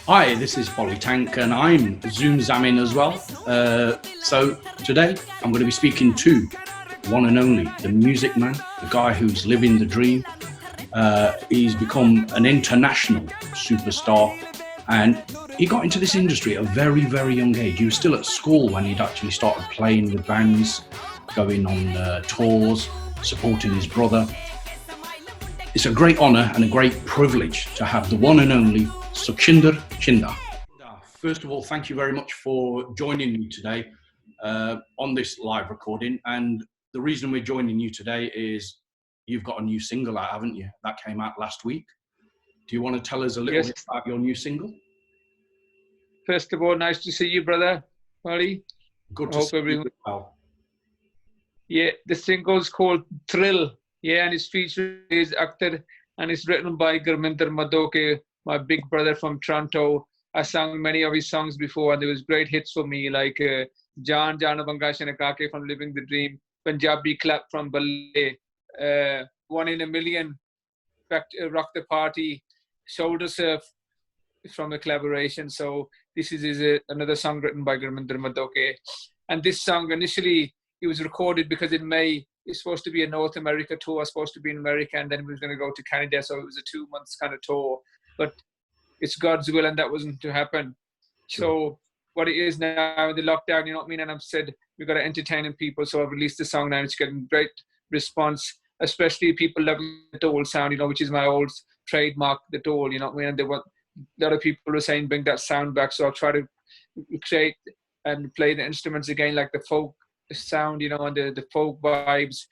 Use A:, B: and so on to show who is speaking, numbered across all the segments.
A: Hi, this is Polly Tank, and I'm Zoom Zamin as well. So today I'm going to be speaking to one and only, the music man, the guy who's living the dream. He's become an international superstar, and he got into this industry at a very, very young age. He was still at school when he'd actually started playing with bands, going on tours, supporting his brother. It's a great honour and a great privilege to have the one and only SUKSHINDER SHINDA. First of all, thank you very much for joining me today on this live recording. And the reason we're joining you today is you've got a new single out, haven't you? That came out last week. Do you want to tell us a little bit about your new single?
B: First of all, nice to see you, brother, Polly.
A: Good to see you as well.
B: Yeah, the single's called Thrill. Yeah, and it's featured is Akhtar, and it's written by Gurminder Madoke, my big brother from Toronto. I sang many of his songs before, and there was great hits for me, like Jaan Jaan Banga Shanakake from Living the Dream, Punjabi Clap from Balle, One in a Million, Rock the Party, Shoulder Surf from a collaboration. So this is another song written by Gurminder Madoke. And this song initially, it was recorded because in May, it's supposed to be a North America tour, supposed to be in America, and then we was going to go to Canada. So it was a 2 months kind of tour, but it's God's will, and that wasn't to happen. Sure. So what it is now, the lockdown, you know what I mean? And I've said, we've got to entertain people. So I've released the song now, and it's getting great response, especially people loving the dole sound, you know, which is my old trademark, the dole, you know what I mean? And a lot of people are saying, bring that sound back. So I'll try to create and play the instruments again, like the folk sound, you know, and the folk vibes,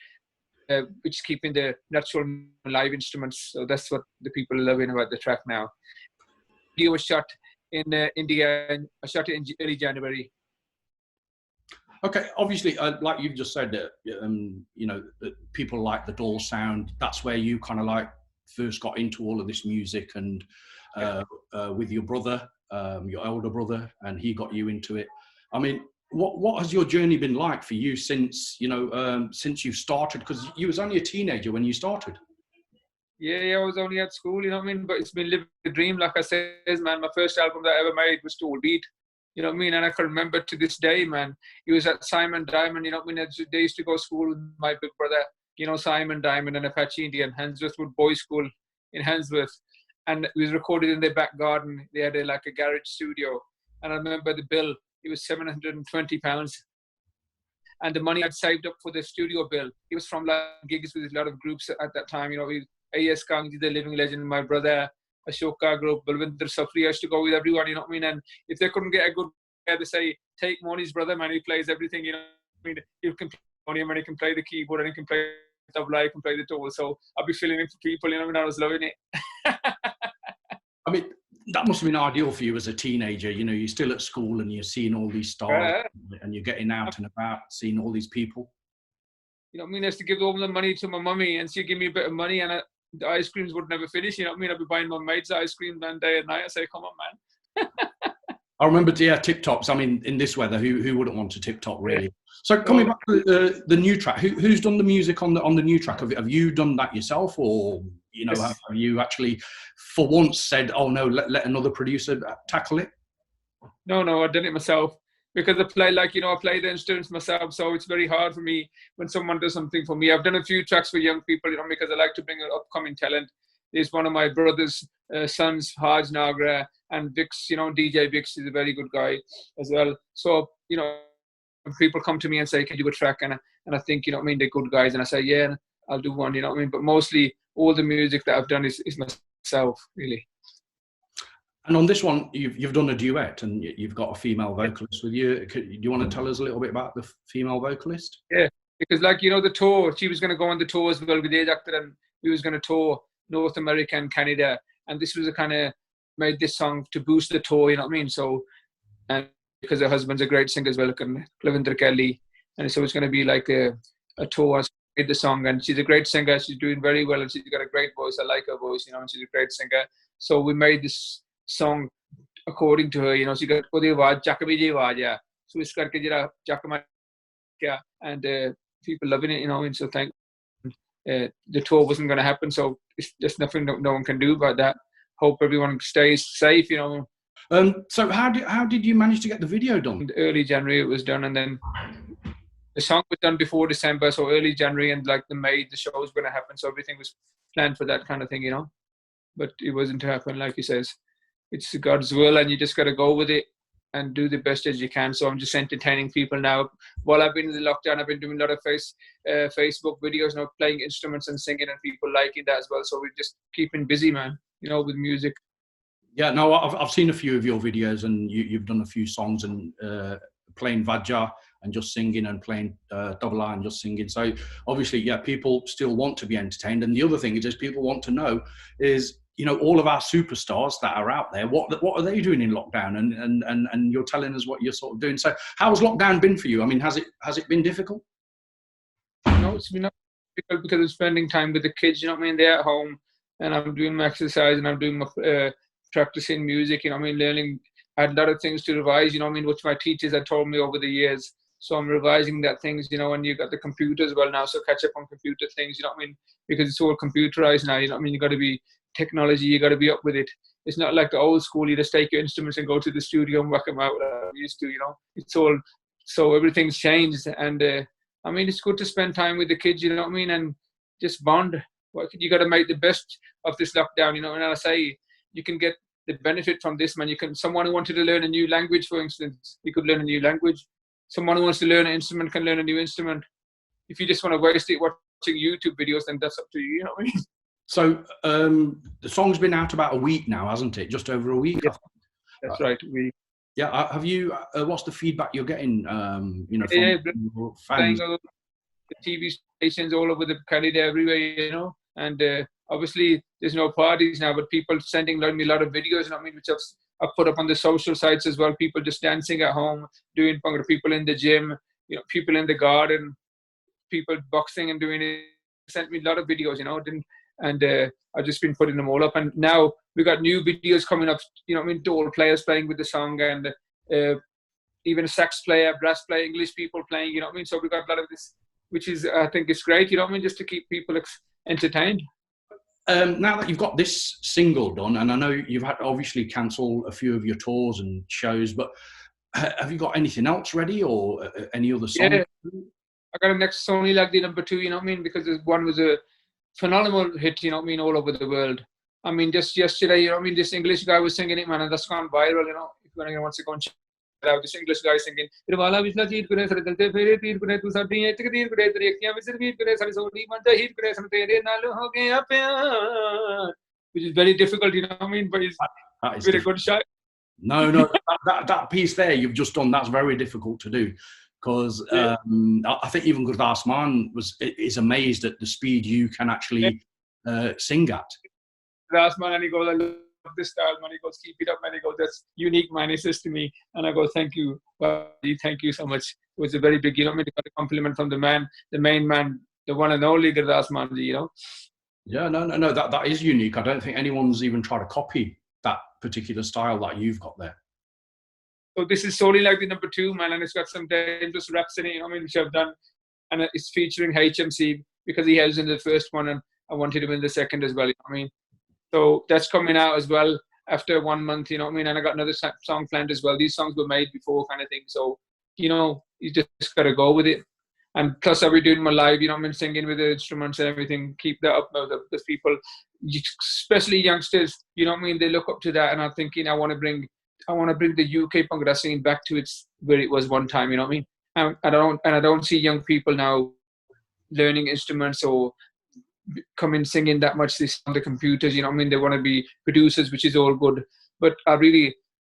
B: which is keeping the natural live instruments. So that's what the people are loving about the track now. The video was shot in India, and I shot it in early January.
A: Okay, obviously, like you've just said, you know, people like the dole sound. That's where you kind of like first got into all of this music, and with your brother, your older brother, and he got you into it. I mean, what has your journey been like for you since, you know, since you started? Because you was only a teenager when you started.
B: Yeah, I was only at school, you know what I mean? But it's been living the dream, like I said, man. My first album that I ever made was Tool Beat, you know what I mean? And I can remember to this day, man. He was at Simon Diamond, you know what I mean? They used to go to school with my big brother, you know, Simon Diamond and Apache Indian, Handsworth Wood Boys School in Handsworth. And it was recorded in their back garden. They had like a garage studio. And I remember the bill, it was £720. And the money I'd saved up for the studio bill, it was from like gigs with a lot of groups at that time, you know, A.S. Kangji, the Living Legend, my brother, Ashoka Group, Balwinder Safri. I used to go with everyone, you know what I mean? And if they couldn't get a good guy, they say, take Moni's brother, man, he plays everything, you know what I mean? You can play Moni, man, he can play the keyboard, and he can play the tabla, he can play the tool. So I'll be filling in for people, you know what I mean? I was loving it.
A: I mean, that must have been ideal for you as a teenager. You know, you're still at school and you're seeing all these stars, and you're getting out and about, seeing all these people.
B: You know what I mean? I used to give all the money to my mummy, and she'd give me a bit of money, and the ice creams would never finish. You know what I mean? I'd be buying my mates ice cream one day and night. I say, come on, man.
A: I remember, yeah, tip-tops. I mean, in this weather, who wouldn't want a tip-top, really? Yeah. So coming back to the new track, who's done the music on the new track? Have you done that yourself, or, you know, have you actually, for once, said, oh, no, let another producer tackle it?
B: No, I've done it myself. Because I play, like, you know, I play the instruments myself, so it's very hard for me when someone does something for me. I've done a few tracks for young people, you know, because I like to bring an upcoming talent. There's one of my brother's sons, Haj Nagra, and Vix, you know, DJ Vix is a very good guy as well. So, you know, people come to me and say, can you do a track? And I think, you know what I mean, they're good guys. And I say, yeah, I'll do one, you know what I mean? But mostly all the music that I've done is myself, really.
A: And on this one, you've done a duet, and you've got a female vocalist with you. Do you want to tell us a little bit about the female vocalist?
B: Yeah, because, like, you know, the tour, she was going to go on the tour as well with the Akhtar, and we was going to tour North America and Canada. And this was a kind of made this song to boost the tour, you know what I mean? So, and because her husband's a great singer as well, Klavinder Kelly. And so it's going to be like a tour. I made the song, and she's a great singer. She's doing very well, and she's got a great voice. I like her voice, you know, and she's a great singer. So we made this song according to her, you know. She got ਉਹਦੀ ਆਵਾਜ਼ ਚੱਕਵੀਂ ਜਿਹੀ ਆਵਾਜ਼ ਆ, so ਇਸ ਕਰਕੇ ਜਿਹੜਾ ਚੱਕ ਮੈਂ ਕਿਹਾ, and people loving it, you know. And so the tour wasn't going to happen, so it's just nothing no one can do about that. Hope everyone stays safe, you know.
A: So how did you manage to get the video done?
B: Early January it was done, and then the song was done before December, so early January and like the May, the show was going to happen. So everything was planned for that kind of thing, you know. But it wasn't to happen, like he says. It's God's will, and you just got to go with it and do the best as you can. So I'm just entertaining people now. While I've been in the lockdown, I've been doing a lot of Facebook videos, you know, playing instruments and singing, and people liking that as well. So we're just keeping busy, man, you know, with music.
A: Yeah, no, I've seen a few of your videos, and you've done a few songs and playing Vajja and just singing, and playing tabla and just singing. So obviously, yeah, people still want to be entertained. And the other thing is people want to know is, you know, all of our superstars that are out there, what are they doing in lockdown? And you're telling us what you're sort of doing. So how has lockdown been for you? I mean, has it been difficult?
B: No, it's been difficult because I'm spending time with the kids, you know what I mean? They're at home, and I'm doing my exercise, and I'm doing my practicing music, you know what I mean? Learning. I had a lot of things to revise, you know what I mean, which my teachers had told me over the years. So I'm revising that things, you know, and you got the computer as well now, so catch up on computer things, you know what I mean? Because it's all computerized now, you know what I mean? You got to be technology, you got to be up with it. It's not like the old school, you just take your instruments and go to the studio and whack them out like we used to, you know. It's all, so everything's changed, and I mean, it's good to spend time with the kids, you know what I mean, and just bond. You got to make the best of this lockdown, you know. And I say you can get the benefit from this, man. You can, someone who wanted to learn a new language, for instance, you could learn a new language. Someone who wants to learn an instrument can learn a new instrument. If you just want to waste it watching YouTube videos, then that's up to you, you know what I mean?
A: So the song's been out about a week now, hasn't it? Just over a week.
B: Yeah, that's right.
A: Yeah. Have you? What's the feedback you're getting? You know, from your fans?
B: The TV stations all over the Canada, everywhere, you know. And obviously, there's no parties now, but people sending me a lot of videos, you know what I mean, which I've put up on the social sites as well. People just dancing at home, doing bhangra. People in the gym, you know, people in the garden, people boxing and doing it. Sent me a lot of videos, you know. And I've just been putting them all up. And now we got new videos coming up, you know what I mean, all players playing with the song, and even a sax player, brass player, English people playing, you know what I mean. So we got a lot of this, which is, I think it's great, you know what I mean, just to keep people entertained.
A: Now that you've got this single done, and I know you've had to obviously cancel a few of your tours and shows, but have you got anything else ready, or any other song?
B: Yeah, I got a next Sony like the #2, you know what I mean, because one was a phenomenal hit, you know what I mean, all over the world. I mean, just yesterday, you know what I mean, this English guy was singing it, man, and that's gone viral, you know. If anyone wants to go and check it out, this English guy singing, which is very difficult, you know what I mean, but it's very good shot.
A: No, that piece there you've just done, that's very difficult to do. Because I think even Gurdas Man is amazed at the speed you can actually sing at.
B: Gurdas Man, and he goes, I love this style, man. He goes, keep it up, man. He goes, that's unique, man. He says to me, and I go, thank you, buddy. Thank you so much. It was a very big, you know, I got a compliment from the main man, the one and only Gurdas Man, you know.
A: Yeah, no, that is unique. I don't think anyone's even tried to copy that particular style that you've got there.
B: So this is solely like the #2, man, and it's got some dangerous raps in it, you know what I mean, which I've done. And it's featuring HMC because he was in the first one, and I wanted him in the second as well, you know what I mean. So that's coming out as well after 1 month, you know what I mean, and I got another song planned as well. These songs were made before kind of thing. So, you know, you just got to go with it. And plus I'll be doing my live, you know what I mean, singing with the instruments and everything. Keep that up now. The people, especially youngsters, you know what I mean, they look up to that, and I'm thinking I want to bring the UK Bhangra scene back to its where it was one time, you know what I mean? I don't see young people now learning instruments or coming singing that much this on the computers, you know what I mean? They want to be producers, which is all good. But I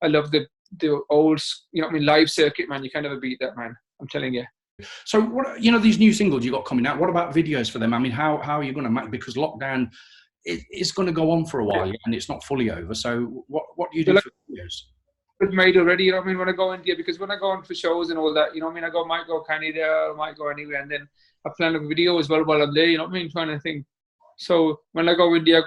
B: love the old, you know what I mean, live circuit, man. You can never beat that, man. I'm telling you.
A: So what, you know, these new singles you got coming out, what about videos for them? I mean, how are you going to make, because lockdown it's going to go on for a while, and it's not fully over. So what do you do for videos?
B: It's made already, you know what I mean, when I go India, because when I go on for shows and all that, you know what I mean, might go Canada, I might go anywhere, and then I plan a video as well while I'm there, you know what I mean, trying to think. So when I go India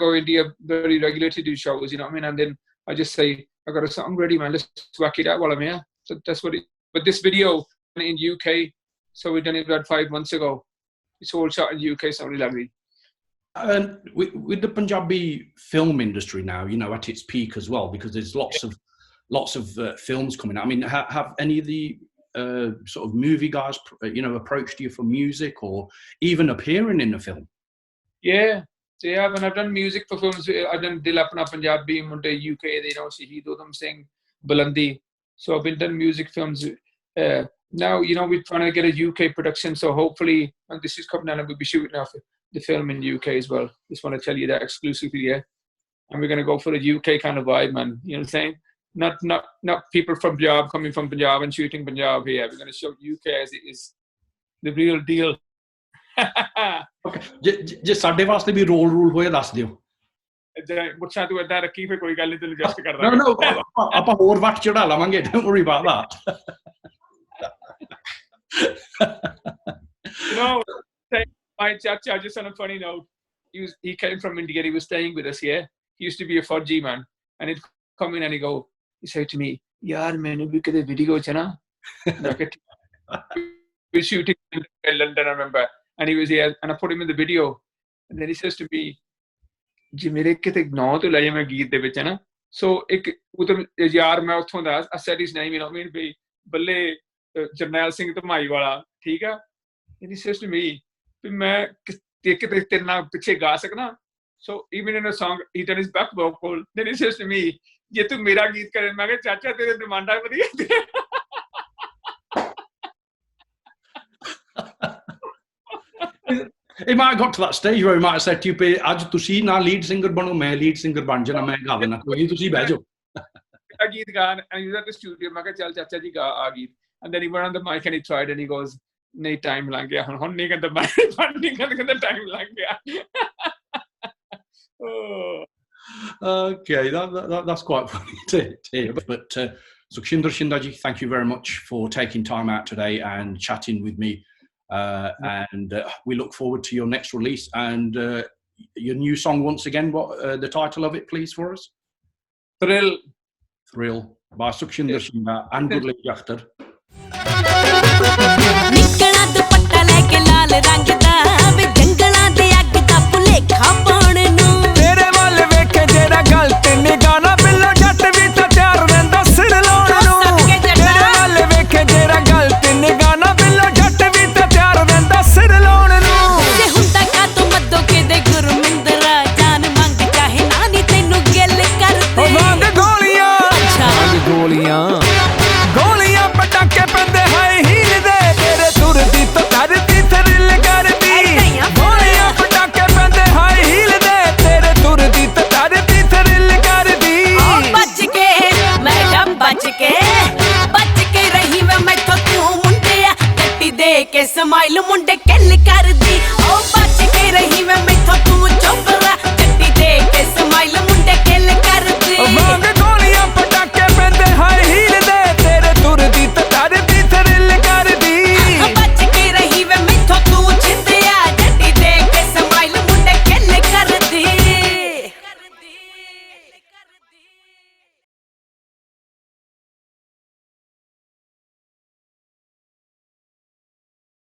B: very regularly to do shows, you know what I mean, and then I just say, I got a song ready, man, let's whack it out while I'm here. So that's what it, but this video in UK, so we done it about 5 months ago. It's all shot in UK, so really lovely.
A: And with the Punjabi film industry now, you know, at its peak as well, because there's lots of lots of films coming out. I mean, have any of the sort of movie guys, approached you for music or even appearing in a film?
B: Yeah, when I've done music for films, I've done Dil Apna Punjabi, Munde UK, Shaheed Udham Singh, Bulandi. So I've been done music films. Now, we're trying to get a UK production. So hopefully, and this is coming out, we'll be shooting off the film in UK as well. Just want to tell you that exclusively, yeah. And we're going to go for a UK kind of vibe, man. You know what I'm saying? Not people from Punjab coming from Punjab and shooting Punjab here. We're going to show UK as it is, the real deal.
A: Okay. ਜੇ ਸਾਡੇ ਵਾਸਤੇ ਵੀ role ਹੋਏ ਦੱਸ ਦਿਓ।
B: ਮੁੱਛਾਂ ਤੂੰ ਏਦਾਂ ਰੱਖੀ ਫਿਰ ਕੋਈ ਗੱਲ ਨਹੀਂ ਤੈਨੂੰ ਜਸਟ ਕਰਦਾ।
A: No, ਆਪਾਂ ਹੋਰ ਵੱਟ ਚੜਾ ਲਵਾਂਗੇ, don't worry about that.
B: My chacha, just on a funny note, he came from India. He was staying with us here. He used to be a Fauji man, and he'd come in and he said to me, "Yaar, maine bhi kade video cha na." We're shooting in London, I remember, and he was here, and I put him in the video, and then he says to me, "Ji mere kite naw to laye main geet de vich hai na." So ek udhar yaar main uthon da, I said his name, I mean, bhai balle Jarnail Singh Dhamai wala, theek hai. And he says to me, मैं तेरे नाल पीछे गा सकना. So even in a song, he done his back vocal. Then he says to me, ये तू मेरा गीत करे. मैं कहा चाचा तेरे डिमांडा बढ़िया.
A: It might have got to that stage where he might have said to you, आज तुसी ना lead singer बनो, मैं lead singer बन जाना, मैं गा देना, कोई तुसी बह जाओ.
B: मेरा गीत गा, and he was at the studio. मैं कहा चल चाचा जी गा आ गीत. And then he went on the mic and he tried and he goes, नहीं टाइम लग गया हुन नहीं कहंदा कहंदा टाइम लग गया.
A: Okay, that's quite funny to hear. But SUKSHINDER SHINDA ji, thank you very much for taking time out today and chatting with me. And we look forward to your next release and your new song once again. What the title of it, please, for us? Thrill by SUKSHINDER SHINDA and Gurleep Jakhtar.
C: निकला दुपट्टा लेके लाल रंग